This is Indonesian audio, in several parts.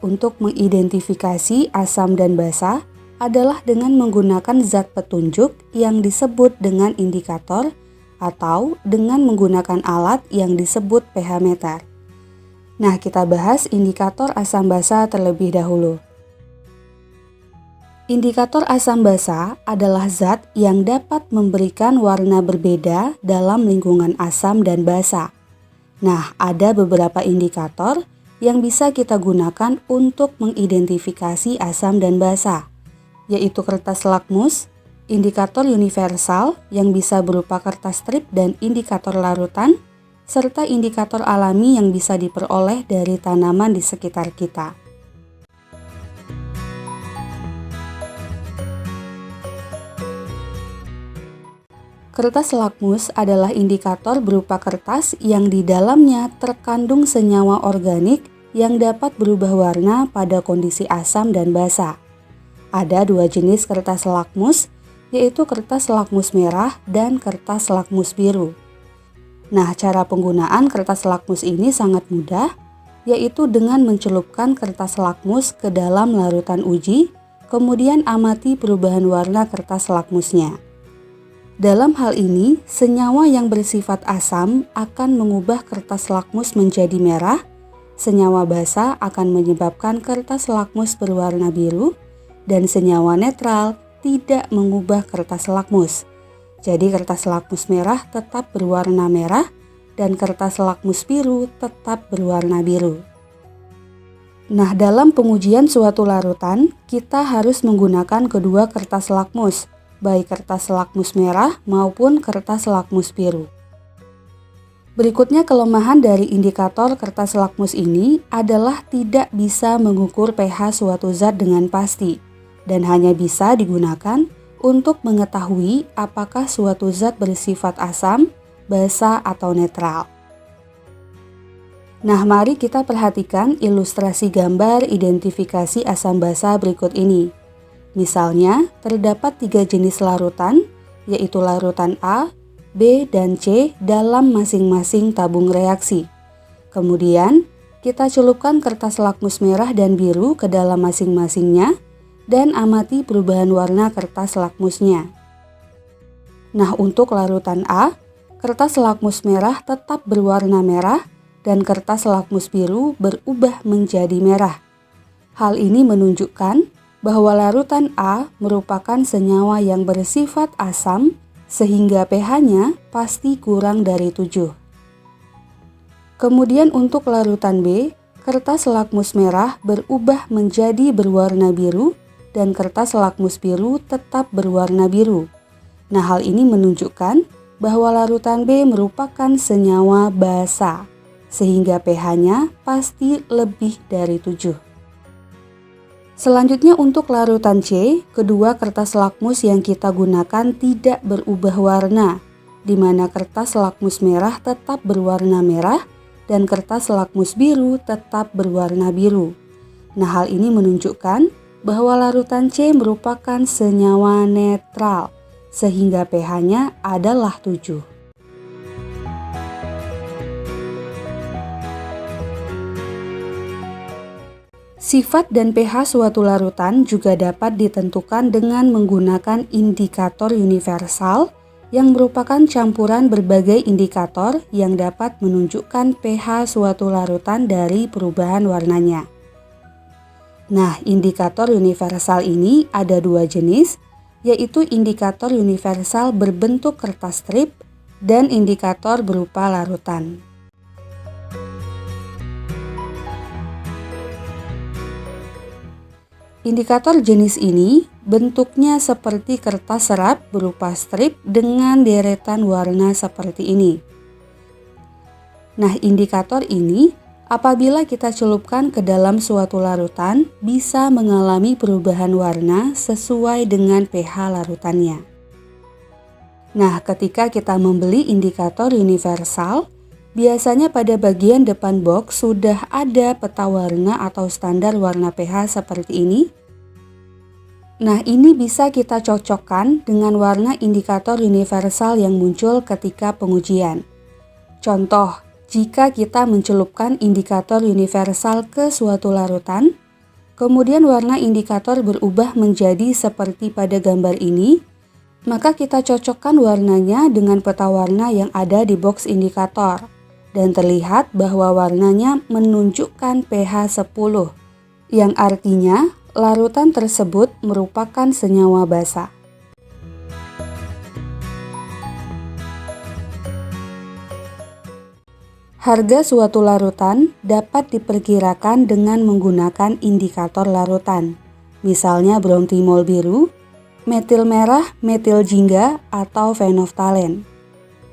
untuk mengidentifikasi asam dan basa adalah dengan menggunakan zat petunjuk yang disebut dengan indikator atau dengan menggunakan alat yang disebut pH meter. Nah, kita bahas indikator asam basa terlebih dahulu. Indikator asam basa adalah zat yang dapat memberikan warna berbeda dalam lingkungan asam dan basa. Nah, ada beberapa indikator yang bisa kita gunakan untuk mengidentifikasi asam dan basa, yaitu kertas lakmus, indikator universal yang bisa berupa kertas strip dan indikator larutan, serta indikator alami yang bisa diperoleh dari tanaman di sekitar kita. Kertas lakmus adalah indikator berupa kertas yang di dalamnya terkandung senyawa organik yang dapat berubah warna pada kondisi asam dan basa. Ada dua jenis kertas lakmus, yaitu kertas lakmus merah dan kertas lakmus biru. Nah, cara penggunaan kertas lakmus ini sangat mudah, yaitu dengan mencelupkan kertas lakmus ke dalam larutan uji, kemudian amati perubahan warna kertas lakmusnya. Dalam hal ini, senyawa yang bersifat asam akan mengubah kertas lakmus menjadi merah, senyawa basa akan menyebabkan kertas lakmus berwarna biru, dan senyawa netral tidak mengubah kertas lakmus. Jadi kertas lakmus merah tetap berwarna merah dan kertas lakmus biru tetap berwarna biru. Nah, dalam pengujian suatu larutan, kita harus menggunakan kedua kertas lakmus, baik kertas lakmus merah maupun kertas lakmus biru. Berikutnya, kelemahan dari indikator kertas lakmus ini adalah tidak bisa mengukur pH suatu zat dengan pasti dan hanya bisa digunakan untuk mengetahui apakah suatu zat bersifat asam, basa, atau netral. Nah, mari kita perhatikan ilustrasi gambar identifikasi asam basa berikut ini. Misalnya, terdapat 3 jenis larutan, yaitu larutan A, B, dan C dalam masing-masing tabung reaksi. Kemudian, kita celupkan kertas lakmus merah dan biru ke dalam masing-masingnya dan amati perubahan warna kertas lakmusnya. Nah, untuk larutan A, kertas lakmus merah tetap berwarna merah dan kertas lakmus biru berubah menjadi merah. Hal ini menunjukkan bahwa larutan A merupakan senyawa yang bersifat asam sehingga pH-nya pasti kurang dari 7. Kemudian untuk larutan B, kertas lakmus merah berubah menjadi berwarna biru dan kertas lakmus biru tetap berwarna biru. Nah, hal ini menunjukkan bahwa larutan B merupakan senyawa basa, sehingga pH-nya pasti lebih dari 7. Selanjutnya untuk larutan C, kedua kertas lakmus yang kita gunakan tidak berubah warna, di mana kertas lakmus merah tetap berwarna merah dan kertas lakmus biru tetap berwarna biru. Nah, hal ini menunjukkan bahwa larutan C merupakan senyawa netral, sehingga pH-nya adalah 7. Sifat dan pH suatu larutan juga dapat ditentukan dengan menggunakan indikator universal yang merupakan campuran berbagai indikator yang dapat menunjukkan pH suatu larutan dari perubahan warnanya. Nah, indikator universal ini ada 2 jenis, yaitu indikator universal berbentuk kertas strip dan indikator berupa larutan. Indikator jenis ini bentuknya seperti kertas serap berupa strip dengan deretan warna seperti ini. Nah, indikator ini apabila kita celupkan ke dalam suatu larutan, bisa mengalami perubahan warna sesuai dengan pH larutannya. Nah, ketika kita membeli indikator universal, biasanya pada bagian depan box sudah ada peta warna atau standar warna pH seperti ini. Nah, ini bisa kita cocokkan dengan warna indikator universal yang muncul ketika pengujian. Contoh, jika kita mencelupkan indikator universal ke suatu larutan, kemudian warna indikator berubah menjadi seperti pada gambar ini, maka kita cocokkan warnanya dengan peta warna yang ada di box indikator. Dan terlihat bahwa warnanya menunjukkan pH 10, yang artinya larutan tersebut merupakan senyawa basa. Harga suatu larutan dapat diperkirakan dengan menggunakan indikator larutan, misalnya bromtimol biru, metil merah, metil jingga, atau fenoftalen.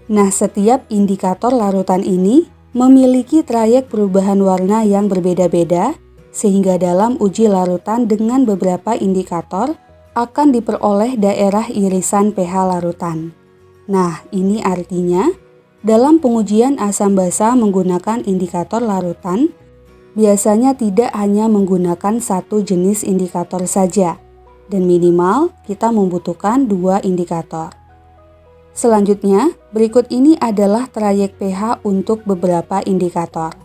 Nah, setiap indikator larutan ini memiliki trayek perubahan warna yang berbeda-beda, sehingga dalam uji larutan dengan beberapa indikator akan diperoleh daerah irisan pH larutan. Nah, ini artinya dalam pengujian asam basa menggunakan indikator larutan, biasanya tidak hanya menggunakan satu jenis indikator saja, dan minimal kita membutuhkan 2 indikator. Selanjutnya, berikut ini adalah trayek pH untuk beberapa indikator.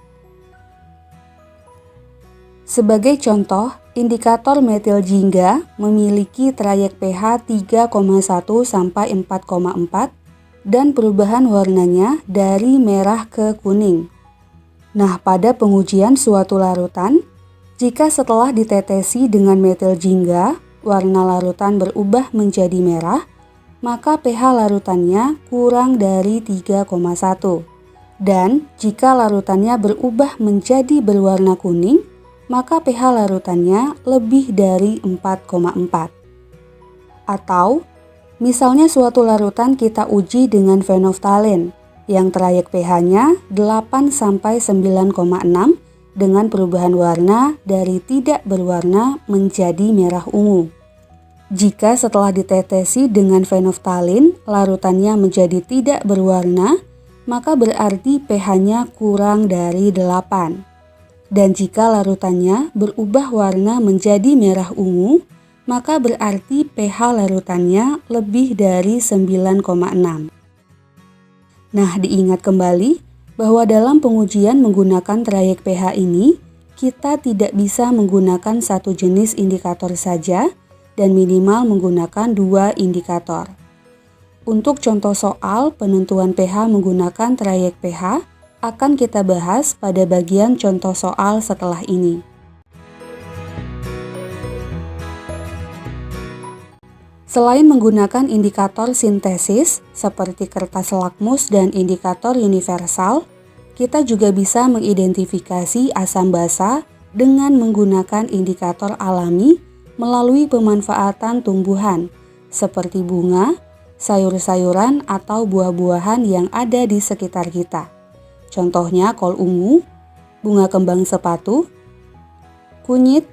Sebagai contoh, indikator metil jingga memiliki trayek pH 3,1 sampai 4,4 dan perubahan warnanya dari merah ke kuning. Nah, pada pengujian suatu larutan, jika setelah ditetesi dengan metil jingga, warna larutan berubah menjadi merah, maka pH larutannya kurang dari 3,1. Dan jika larutannya berubah menjadi berwarna kuning, maka pH larutannya lebih dari 4,4. Atau misalnya suatu larutan kita uji dengan fenoftalen yang trayek pH-nya 8 sampai 9,6 dengan perubahan warna dari tidak berwarna menjadi merah ungu. Jika setelah ditetesi dengan fenoftalin larutannya menjadi tidak berwarna, maka berarti pH-nya kurang dari 8. Dan jika larutannya berubah warna menjadi merah ungu, maka berarti pH larutannya lebih dari 9,6. Nah, diingat kembali bahwa dalam pengujian menggunakan trayek pH ini, kita tidak bisa menggunakan satu jenis indikator saja dan minimal menggunakan 2 indikator. Untuk contoh soal penentuan pH menggunakan trayek pH akan kita bahas pada bagian contoh soal setelah ini. Selain menggunakan indikator sintesis seperti kertas lakmus dan indikator universal, kita juga bisa mengidentifikasi asam basa dengan menggunakan indikator alami melalui pemanfaatan tumbuhan seperti bunga, sayur-sayuran, atau buah-buahan yang ada di sekitar kita. Contohnya kol ungu, bunga kembang sepatu, kunyit,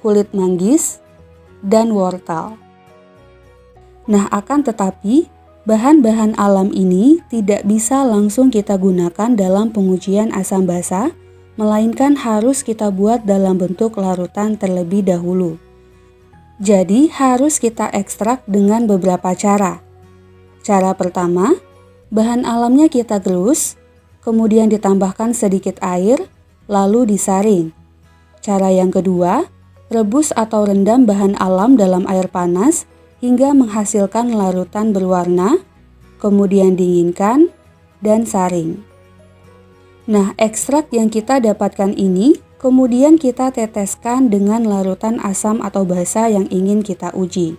kulit manggis, dan wortel. Nah, akan tetapi, bahan-bahan alam ini tidak bisa langsung kita gunakan dalam pengujian asam basa, melainkan harus kita buat dalam bentuk larutan terlebih dahulu. Jadi, harus kita ekstrak dengan beberapa cara. Cara pertama, bahan alamnya kita gelus, kemudian ditambahkan sedikit air, lalu disaring. Cara yang kedua, rebus atau rendam bahan alam dalam air panas hingga menghasilkan larutan berwarna, kemudian dinginkan, dan saring. Nah, ekstrak yang kita dapatkan ini kemudian kita teteskan dengan larutan asam atau basa yang ingin kita uji.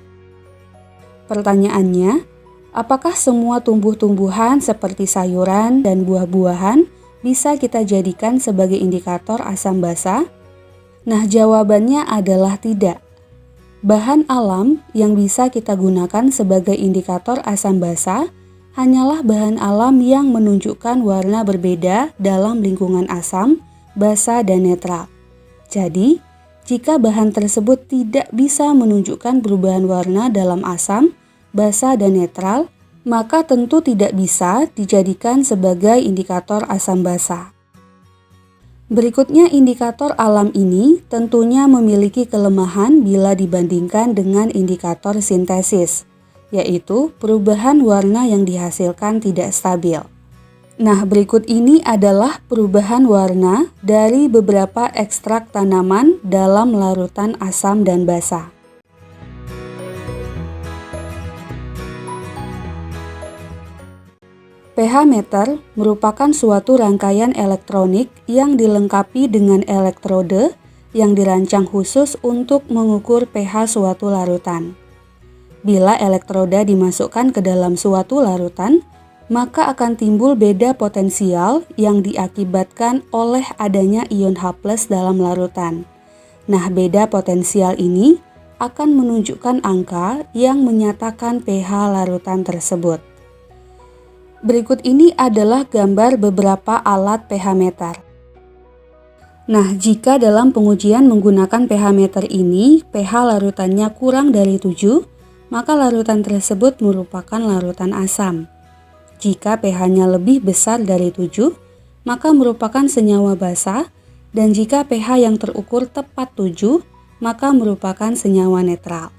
Pertanyaannya, apakah semua tumbuh-tumbuhan seperti sayuran dan buah-buahan bisa kita jadikan sebagai indikator asam basa? Nah, jawabannya adalah tidak. Bahan alam yang bisa kita gunakan sebagai indikator asam basa hanyalah bahan alam yang menunjukkan warna berbeda dalam lingkungan asam, basa, dan netral. Jadi, jika bahan tersebut tidak bisa menunjukkan perubahan warna dalam asam, basa, dan netral, maka tentu tidak bisa dijadikan sebagai indikator asam basa. Berikutnya, indikator alam ini tentunya memiliki kelemahan bila dibandingkan dengan indikator sintesis, yaitu perubahan warna yang dihasilkan tidak stabil. Nah, berikut ini adalah perubahan warna dari beberapa ekstrak tanaman dalam larutan asam dan basa. pH meter merupakan suatu rangkaian elektronik yang dilengkapi dengan elektrode yang dirancang khusus untuk mengukur pH suatu larutan. Bila elektroda dimasukkan ke dalam suatu larutan, maka akan timbul beda potensial yang diakibatkan oleh adanya ion H+ dalam larutan. Nah, beda potensial ini akan menunjukkan angka yang menyatakan pH larutan tersebut. Berikut ini adalah gambar beberapa alat pH meter. Nah, jika dalam pengujian menggunakan pH meter ini, pH larutannya kurang dari 7, maka larutan tersebut merupakan larutan asam. Jika pH-nya lebih besar dari 7, maka merupakan senyawa basa, dan jika pH yang terukur tepat 7, maka merupakan senyawa netral.